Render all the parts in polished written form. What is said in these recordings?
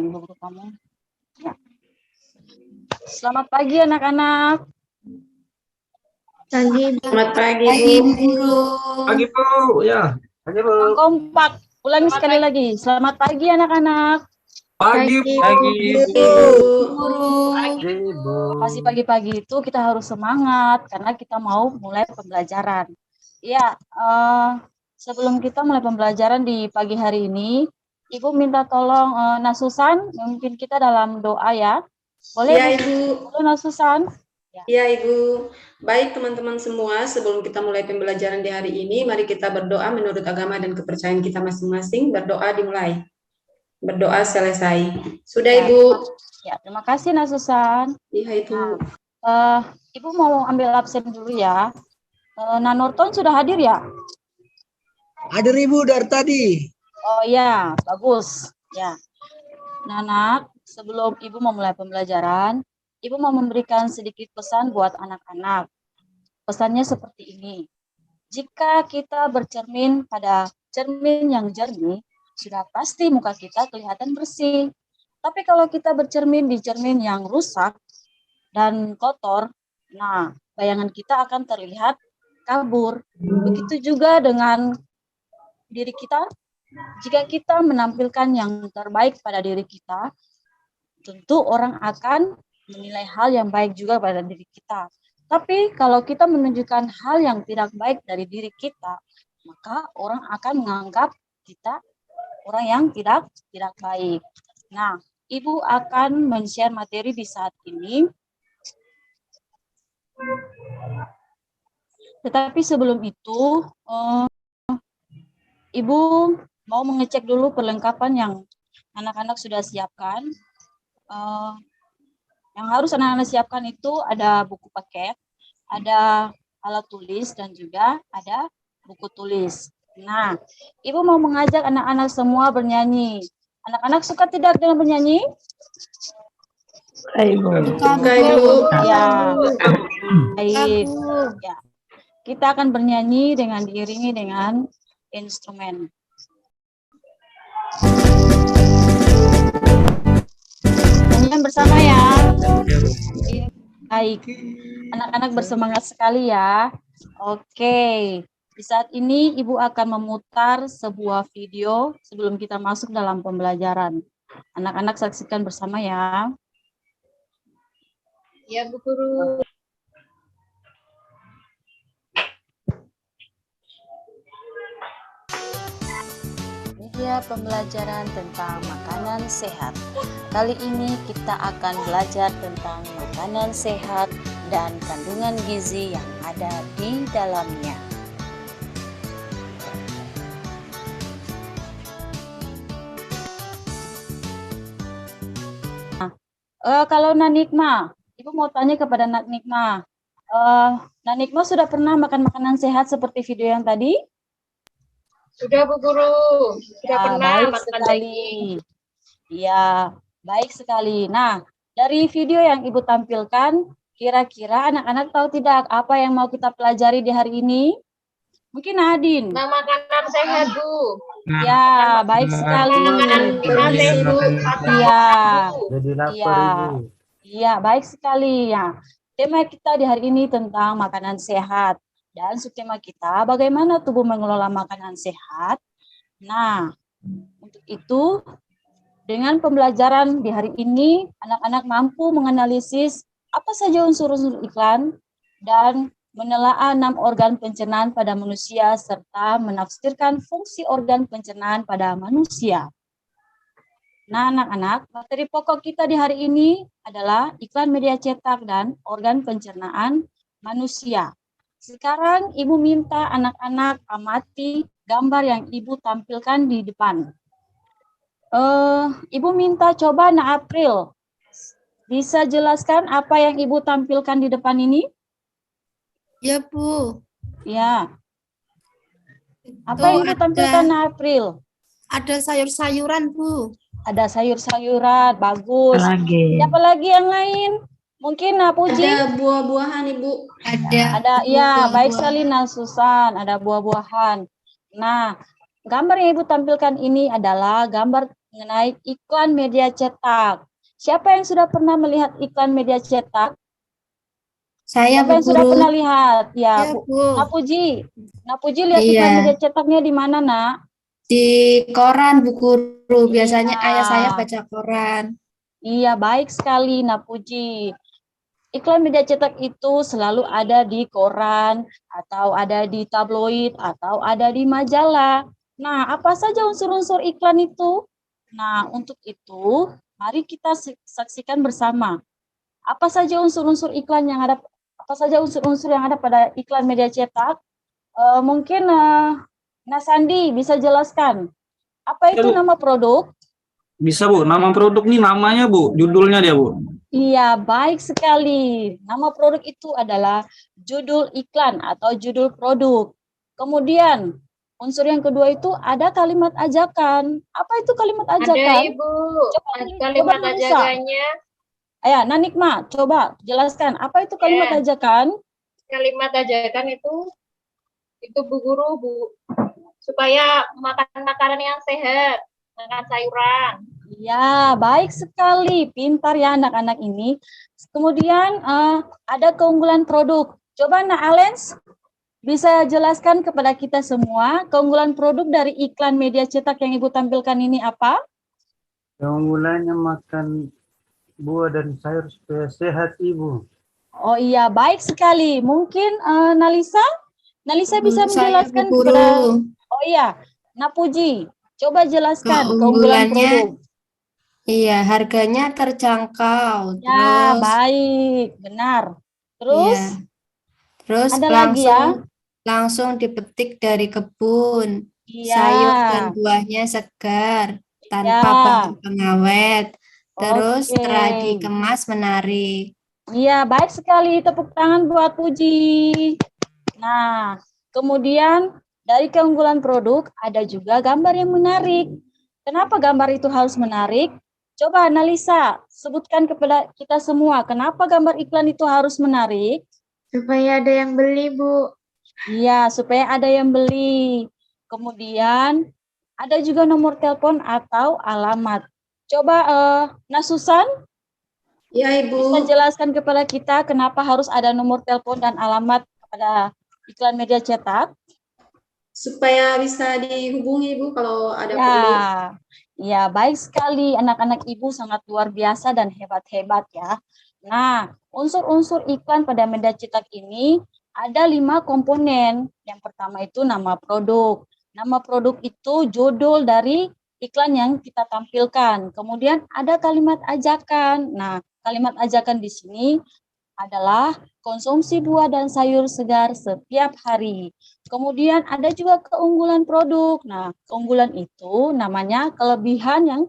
ibu guru kamu. Ya. Selamat pagi anak-anak. Selamat pagi, Bu. Pagi, Bu. Ya, pagi, Bu. Yang kompak. Ulangi sekali lagi. Selamat pagi anak-anak. Pagi, Bu. Pagi, Bu. Masih pagi-pagi itu kita harus semangat karena kita mau mulai pembelajaran. Ya, sebelum kita mulai pembelajaran di pagi hari ini, Ibu minta tolong Nasusan, memimpin kita dalam doa ya. Boleh Ya, Bu? Ibu. Halo Nasusan. Ya, Ibu. Baik, teman-teman semua, sebelum kita mulai pembelajaran di hari ini, mari kita berdoa menurut agama dan kepercayaan kita masing-masing. Berdoa dimulai. Berdoa selesai. Sudah, Ya, Ibu. Ya, terima kasih Nasusan. Iya, Ibu. Ibu mau ambil absen dulu ya. Nanorton sudah hadir ya? Hadir Ibu dari tadi. Oh ya, bagus. Ya. Nanak, sebelum Ibu memulai pembelajaran, Ibu mau memberikan sedikit pesan buat anak-anak. Pesannya seperti ini. Jika kita bercermin pada cermin yang jernih, sudah pasti muka kita kelihatan bersih. Tapi kalau kita bercermin di cermin yang rusak dan kotor, nah, bayangan kita akan terlihat kabur. Begitu juga dengan diri kita. Jika kita menampilkan yang terbaik pada diri kita, tentu orang akan menilai hal yang baik juga pada diri kita. Tapi kalau kita menunjukkan hal yang tidak baik dari diri kita, maka orang akan menganggap kita orang yang tidak baik. Nah, Ibu akan men-share materi di saat ini. Tetapi sebelum itu, Ibu mau mengecek dulu perlengkapan yang anak-anak sudah siapkan. Yang harus anak-anak siapkan itu ada buku paket, ada alat tulis, dan juga ada buku tulis. Nah, Ibu mau mengajak anak-anak semua bernyanyi. Anak-anak suka tidak dengan bernyanyi? Suka, Ibu. Ya, baik. Ya. Kita akan bernyanyi dengan diiringi dengan instrumen. Nyanyian bersama ya. Baik. Anak-anak bersemangat sekali ya. Oke. Di saat ini Ibu akan memutar sebuah video sebelum kita masuk dalam pembelajaran. Anak-anak saksikan bersama ya. Ya, Bu Guru. Media pembelajaran tentang makanan sehat. Kali ini kita akan belajar tentang makanan sehat dan kandungan gizi yang ada di dalamnya. Kalau Nanikma, Ibu mau tanya kepada Nanikma. Nanikma sudah pernah makan makanan sehat seperti video yang tadi? Sudah, Bu Guru. Sudah pernah baik makan sekali. Ya, baik sekali. Nah, dari video yang Ibu tampilkan, kira-kira anak-anak tahu tidak apa yang mau kita pelajari di hari ini? Mungkin Adin. Nah, makanan sehat, Bu. Ya, baik sekali. Iya. Iya, baik sekali ya. Tema kita di hari ini tentang makanan sehat. Dan subtema kita bagaimana tubuh mengelola makanan sehat. Nah, untuk itu dengan pembelajaran di hari ini anak-anak mampu menganalisis apa saja unsur-unsur iklan dan menelaah 6 organ pencernaan pada manusia serta menafsirkan fungsi organ pencernaan pada manusia. Nah, anak-anak, materi pokok kita di hari ini adalah iklan media cetak dan organ pencernaan manusia. Sekarang Ibu minta anak-anak amati gambar yang Ibu tampilkan di depan. Ibu minta coba April, bisa jelaskan apa yang Ibu tampilkan di depan ini? Ya, Bu. Ya. Apa yang Ibu tampilkan April? Ada sayur-sayuran, Bu. Ada sayur-sayuran, bagus. Siapa lagi yang lain? Mungkin Puji? Ada buah-buahan, Ibu. Ada, ya, baik sekali Nasusan, ada buah-buahan. Nah, gambar yang Ibu tampilkan ini adalah gambar mengenai iklan media cetak. Siapa yang sudah pernah melihat iklan media cetak? Saya, Siapa Bu yang sudah Guru. pernah lihat? Ya, Ya, Bu. Bu. Napuji lihat Iya. iklan media cetaknya di mana, Nak? Di koran, Bu Guru. Biasanya Iya. ayah saya baca koran. Iya, baik sekali, Napuji. Iklan media cetak itu selalu ada di koran, atau ada di tabloid, atau ada di majalah. Nah, apa saja unsur-unsur iklan itu? Nah, untuk itu, mari kita saksikan bersama. Apa saja unsur-unsur iklan yang ada? Apa saja unsur-unsur yang ada pada iklan media cetak? Mungkin Nah Sandi bisa jelaskan. Apa Ya, itu Bu. nama produk? Bisa, Bu. Nama produk nih namanya, Bu. Judulnya dia, Bu. Iya, baik sekali. Nama produk itu adalah judul iklan atau judul produk. Kemudian, unsur yang kedua itu ada kalimat ajakan. Apa itu kalimat Ada ajakan? Ibu, Coba kalimat Nalisa. ajakannya, Ayo, Nanikma, coba jelaskan. Apa itu kalimat Ya. ajakan? kalimat ajakan itu Bu Guru, Bu, supaya makan makanan yang sehat, makan sayuran. Ya, baik sekali. Pintar ya anak-anak ini. Kemudian ada keunggulan produk. Coba Nak Alens bisa jelaskan kepada kita semua keunggulan produk dari iklan media cetak yang Ibu tampilkan ini apa? Keunggulannya makan buah dan sayur supaya sehat, Ibu. Oh iya, baik sekali. Mungkin Nalisa bisa Saya, menjelaskan Bu Guru. kepada Oh iya, Napuji, coba jelaskan keunggulan Keunggulannya, produk. iya, harganya terjangkau. Ya, Terus, baik, benar. Terus iya. Terus ada lagi ya? langsung dipetik dari kebun. Iya. Sayur dan buahnya segar, tanpa Iya. bahan pengawet. Terus Oke. setelah dikemas menarik. Iya, baik sekali. Tepuk tangan buat Puji. Nah, kemudian dari keunggulan produk ada juga gambar yang menarik. Kenapa gambar itu harus menarik? Coba analisa, sebutkan kepada kita semua, kenapa gambar iklan itu harus menarik? Supaya ada yang beli, Bu. Iya, supaya ada yang beli. Kemudian ada juga nomor telepon atau alamat. Coba Nasusan Ya, bisa Ibu. jelaskan kepada kita kenapa harus ada nomor telepon dan alamat pada iklan media cetak? Supaya bisa dihubungi, Ibu, kalau ada Ya, perlu. ya baik sekali. Anak-anak Ibu sangat luar biasa dan hebat-hebat ya. Nah, unsur-unsur iklan pada media cetak ini ada 5 komponen. Yang pertama itu nama produk. Nama produk itu judul dari iklan yang kita tampilkan. Kemudian ada kalimat ajakan. Nah, kalimat ajakan di sini adalah konsumsi buah dan sayur segar setiap hari. Kemudian ada juga keunggulan produk. Nah, keunggulan itu namanya kelebihan yang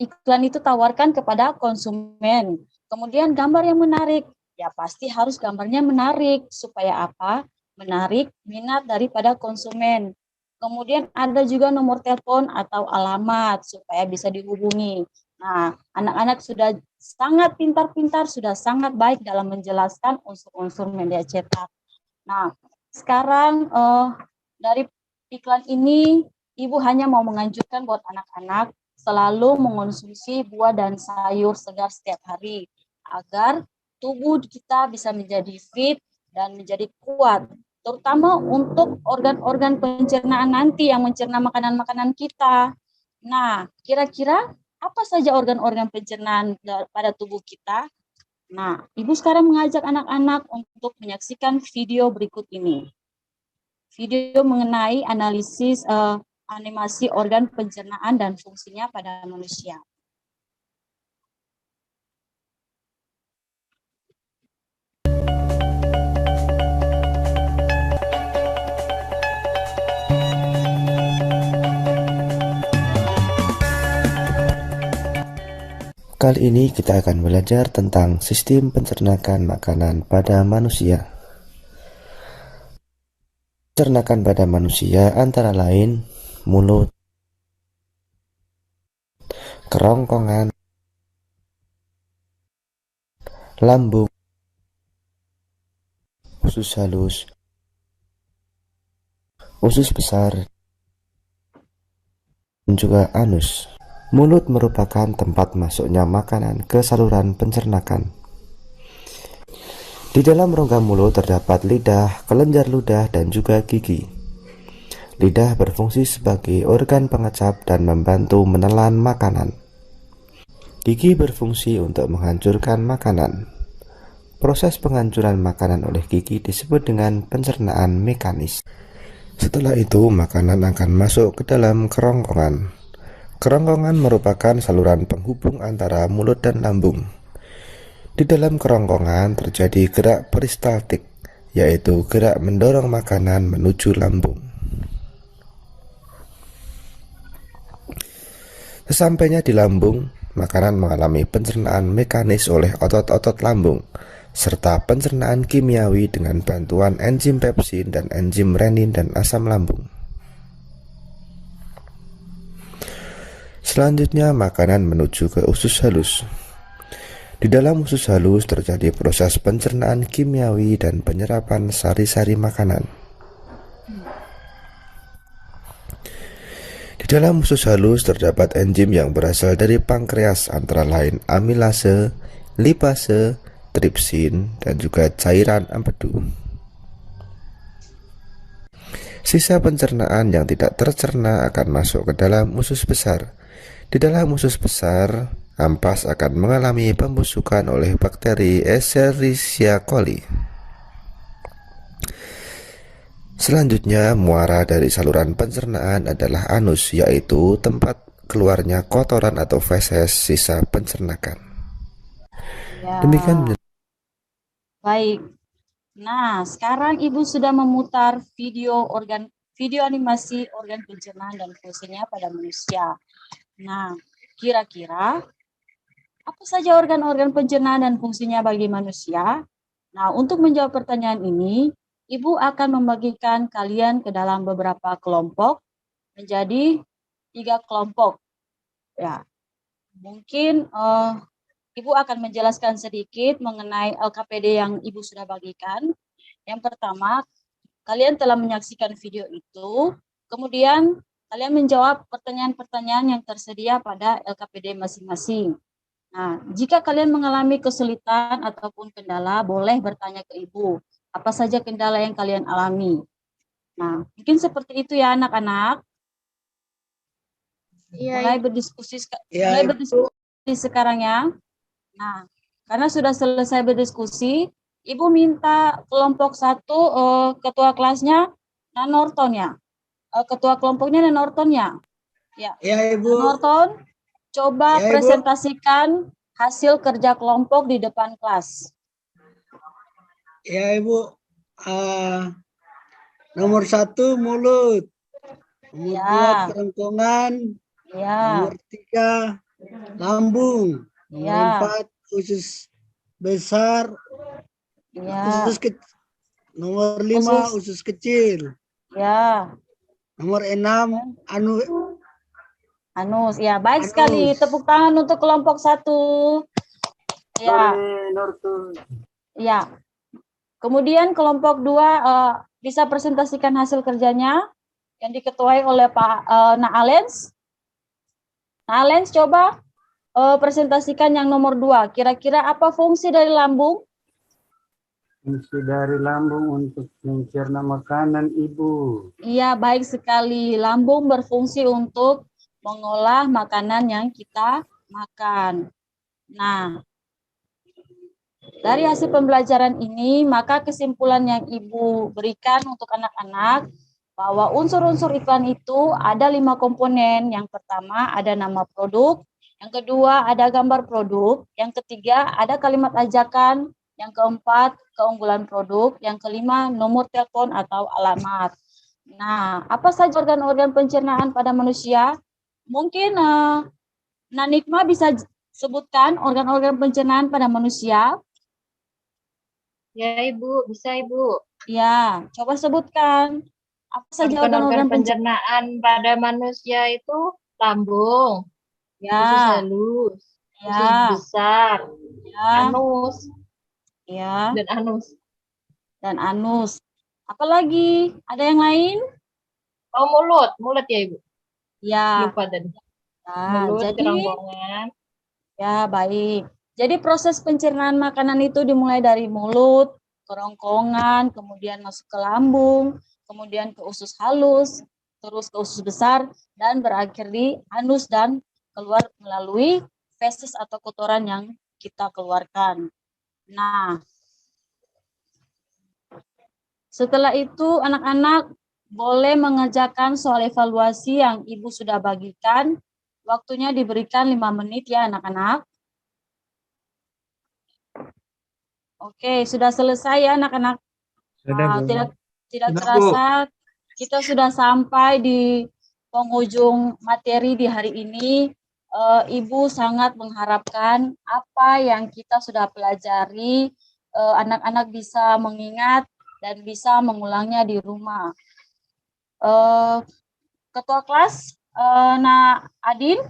iklan itu tawarkan kepada konsumen. Kemudian gambar yang menarik. Ya pasti harus gambarnya menarik. Supaya apa? Menarik minat daripada konsumen. Kemudian ada juga nomor telepon atau alamat supaya bisa dihubungi. Nah, anak-anak sudah sangat pintar-pintar, sudah sangat baik dalam menjelaskan unsur-unsur media cetak. Nah, sekarang dari iklan ini, Ibu hanya mau menganjurkan buat anak-anak selalu mengonsumsi buah dan sayur segar setiap hari agar tubuh kita bisa menjadi fit dan menjadi kuat, terutama untuk organ-organ pencernaan nanti yang mencerna makanan-makanan kita. Nah, kira-kira apa saja organ-organ pencernaan pada tubuh kita? Nah, Ibu sekarang mengajak anak-anak untuk menyaksikan video berikut ini. Video mengenai analisis animasi organ pencernaan dan fungsinya pada manusia. Kali ini kita akan belajar tentang sistem pencernaan makanan pada manusia. Pencernaan pada manusia antara lain mulut, kerongkongan, lambung, usus halus, usus besar, dan juga anus. Mulut merupakan tempat masuknya makanan ke saluran pencernakan. Di dalam rongga mulut terdapat lidah, kelenjar ludah, dan juga gigi. Lidah berfungsi sebagai organ pengecap dan membantu menelan makanan. Gigi berfungsi untuk menghancurkan makanan. Proses penghancuran makanan oleh gigi disebut dengan pencernaan mekanis. Setelah itu, makanan akan masuk ke dalam kerongkongan. Kerongkongan merupakan saluran penghubung antara mulut dan lambung. Di dalam kerongkongan terjadi gerak peristaltik, yaitu gerak mendorong makanan menuju lambung. Sesampainya di lambung, makanan mengalami pencernaan mekanis oleh otot-otot lambung, serta pencernaan kimiawi dengan bantuan enzim pepsin dan enzim renin dan asam lambung. Selanjutnya, makanan menuju ke usus halus. Di dalam usus halus terjadi proses pencernaan kimiawi dan penyerapan sari-sari makanan. Di dalam usus halus terdapat enzim yang berasal dari pankreas, antara lain amilase, lipase, tripsin, dan juga cairan empedu. Sisa pencernaan yang tidak tercerna akan masuk ke dalam usus besar. Di dalam usus besar, ampas akan mengalami pembusukan oleh bakteri Escherichia coli. Selanjutnya, muara dari saluran pencernaan adalah anus, yaitu tempat keluarnya kotoran atau feses sisa pencernaan. Ya. Demikian. Baik. Nah, sekarang Ibu sudah memutar video animasi organ pencernaan dan fungsinya pada manusia. Nah, kira-kira apa saja organ-organ pencernaan dan fungsinya bagi manusia? Nah, untuk menjawab pertanyaan ini, Ibu akan membagikan kalian ke dalam beberapa kelompok menjadi 3 kelompok. Ya, mungkin Ibu akan menjelaskan sedikit mengenai LKPD yang Ibu sudah bagikan. Yang pertama, kalian telah menyaksikan video itu, kemudian kalian menjawab pertanyaan-pertanyaan yang tersedia pada LKPD masing-masing. Nah, jika kalian mengalami kesulitan ataupun kendala, boleh bertanya ke Ibu. Apa saja kendala yang kalian alami? Nah, mungkin seperti itu ya anak-anak. Mulai berdiskusi sekarang ya. Nah, karena sudah selesai berdiskusi, Ibu minta kelompok 1 ketua kelasnya Nanorton ya. Ketua kelompoknya Nanorton ya. Ya, Ibu. Nanorton, coba Ya, Ibu. presentasikan hasil kerja kelompok di depan kelas. Ya, Ibu. Nomor 1 mulut. Nomor Ya. 2 kerongkongan. Ya. Nomor 3 lambung. Nomor Ya. 4 usus besar. Ya. Nomor 5 usus kecil. Ya. Nomor 6 Anus. Ya, baik sekali. Tepuk tangan untuk kelompok 1. Ya. Ya. Kemudian kelompok 2 bisa presentasikan hasil kerjanya yang diketuai oleh Pak Naalens. Naalens, coba presentasikan yang nomor 2. Kira-kira apa fungsi dari lambung? Fungsi dari lambung untuk mencerna makanan, Ibu. Iya, baik sekali. Lambung berfungsi untuk mengolah makanan yang kita makan. Nah, dari hasil pembelajaran ini, maka kesimpulan yang Ibu berikan untuk anak-anak bahwa unsur-unsur iklan itu ada 5 komponen. Yang pertama ada nama produk, yang kedua ada gambar produk, yang ketiga ada kalimat ajakan, yang keempat keunggulan produk, yang kelima nomor telepon atau alamat. Nah, apa saja organ-organ pencernaan pada manusia? Mungkin Nanikma bisa sebutkan organ-organ pencernaan pada manusia. Ya, Ibu, bisa, Ibu. Ya, coba sebutkan. Apa saja organ-organ pencernaan pada manusia itu lambung, Ya. usus halus, Ya. usus besar, Ya. anus, Ya. dan anus. Dan anus. Apalagi? Ada yang lain? Oh, mulut ya, Ibu. Ya. Lupa tadi. mulut, jadi kerongkongan. ya baik. Jadi proses pencernaan makanan itu dimulai dari mulut, kerongkongan, kemudian masuk ke lambung, kemudian ke usus halus, terus ke usus besar, dan berakhir di anus dan keluar melalui feses atau kotoran yang kita keluarkan. Nah, setelah itu anak-anak boleh mengerjakan soal evaluasi yang Ibu sudah bagikan. Waktunya diberikan 5 menit ya anak-anak. Oke, sudah selesai ya anak-anak. Sudah, Nah, Bu. tidak Sudah, terasa kita sudah sampai di penghujung materi di hari ini. Ibu sangat mengharapkan apa yang kita sudah pelajari, anak-anak bisa mengingat dan bisa mengulangnya di rumah. Ketua kelas, Adin,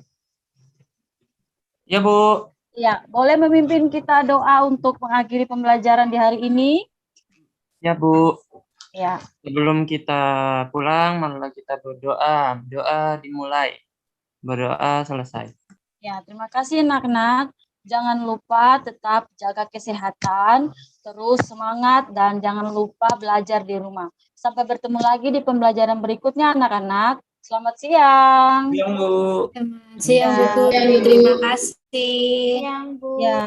Ya, Bu. ya, boleh memimpin kita doa untuk mengakhiri pembelajaran di hari ini? Ya, Bu. Ya. Sebelum kita pulang, marilah kita berdoa. Doa dimulai. Berdoa selesai. Ya, terima kasih anak-anak. Jangan lupa tetap jaga kesehatan, terus semangat, dan jangan lupa belajar di rumah. Sampai bertemu lagi di pembelajaran berikutnya anak-anak. Selamat siang. Siang, Bu. Siang, Bu. Ya. Terima kasih. Yang Bu. Ya.